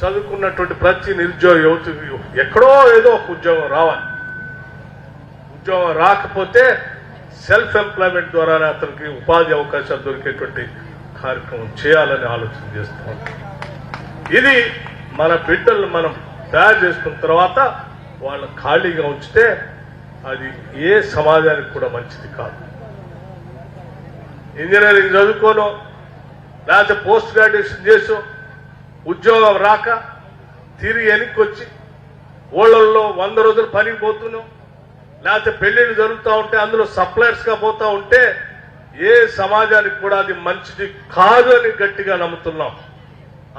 చదువుకున్నటువంటి ప్రతి నిరుద్యోగ యువతకి ఎక్కడో ఏదో ఒక ఉద్యోగం రావాలి. ఉద్యోగం రాకపోతే సెల్ఫ్ ఎంప్లాయ్మెంట్ ద్వారానే అతనికి ఉపాధి అవకాశాలు దొరికేటువంటి కార్యక్రమం చేయాలని ఆలోచన చేస్తాం. ఇది మన బిడ్డలను మనం తయారు చేసుకున్న తర్వాత వాళ్ళ ఖాళీగా ఉంచితే అది ఏ సమాజానికి కూడా మంచిది కాదు. ఇంజనీరింగ్ చదువుకోను, లేకపోతే పోస్ట్ గ్రాడ్యుయేషన్ చేసో ఉద్యోగం రాక తిరిగి వెనక్కి వచ్చి ఊళ్ళల్లో 100 రోజులు పనికి పోతున్నాం, లేకపోతే పెళ్లిళ్ళు జరుగుతూ ఉంటే అందులో సప్లయర్స్గా పోతూ ఉంటే ఏ సమాజానికి కూడా అది మంచిది కాదు అని గట్టిగా నమ్ముతున్నాం.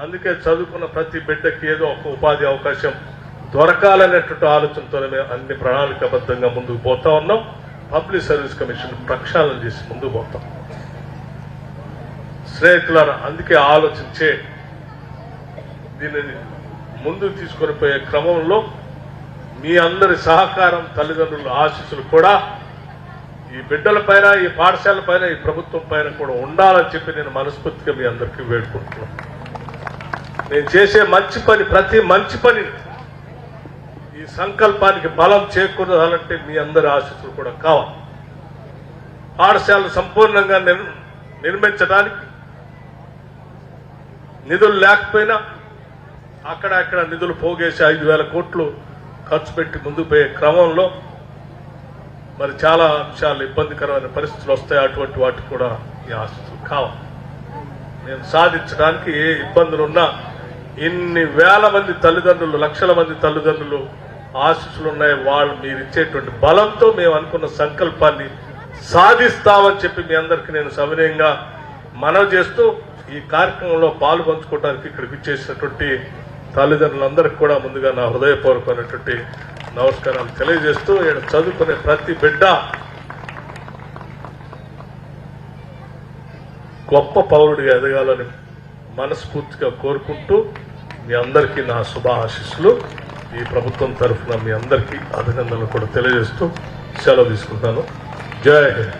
అందుకే చదువుకున్న ప్రతి బిడ్డకి ఏదో ఒక ఉపాధి అవకాశం దొరకాలనేటువంటి ఆలోచనతోనే మేము అన్ని ప్రణాళికాబద్ధంగా ముందుకు పోతా ఉన్నాం. పబ్లిక్ సర్వీస్ కమిషన్ ప్రక్షాళన చేసి ముందుకు పోతాం. స్నేహితులారా, అందుకే ఆలోచించే దీనిని ముందుకు తీసుకొని పోయే క్రమంలో మీ అందరి సహకారం, తల్లిదండ్రుల ఆశీస్సులు కూడా ఈ బిడ్డల పైన, ఈ పాఠశాల పైన, ఈ ప్రభుత్వం పైన కూడా ఉండాలని చెప్పి నేను మనస్ఫూర్తిగా మీ అందరికీ వేడుకుంటున్నాను. నేను చేసే మంచి పని, ప్రతి మంచి పని ఈ సంకల్పానికి బలం చేకూరాలంటే మీ అందరి ఆశీస్సులు కూడా కావాలి. పాఠశాలను సంపూర్ణంగా నిర్మించడానికి నిధులు లేకపోయినా అక్కడ నిధులు పోగేసి 5,000 కోట్లు ఖర్చు పెట్టి ముందుకు పోయే క్రమంలో మరి చాలా అంశాలు ఇబ్బందికరమైన పరిస్థితులు వస్తాయి. అటువంటి వాటికి కూడా ఈ ఆశీస్సులు కావాలి. నేను సాధించడానికి ఏ ఇబ్బందులున్నా ఇన్ని వేల మంది తల్లిదండ్రులు, లక్షల మంది తల్లిదండ్రులు ఆశీస్సులు ఉన్నాయి. వాళ్ళు మీరు ఇచ్చేటువంటి బలంతో మేము అనుకున్న సంకల్పాన్ని సాధిస్తామని చెప్పి మీ అందరికీ నేను సవినయంగా మనవి చేస్తూ ఈ కార్యక్రమంలో పాలు పంచుకోవడానికి ఇక్కడికి ఇచ్చేసినటువంటి తల్లిదండ్రులందరికీ కూడా ముందుగా నా హృదయపూర్వకమైనటువంటి నమస్కారాలు తెలియజేస్తూ ఇక్కడ చదువుకునే ప్రతి బిడ్డ గొప్ప పౌరుడిగా ఎదగాలని మనస్ఫూర్తిగా కోరుకుంటూ మీ అందరికీ నా శుభ ఆశీస్సులు ఈ ప్రభుత్వం తరఫున మీ అందరికీ అభినందనలు కూడా తెలియజేస్తూ సెలవు తీసుకుంటాను. జై హింద్.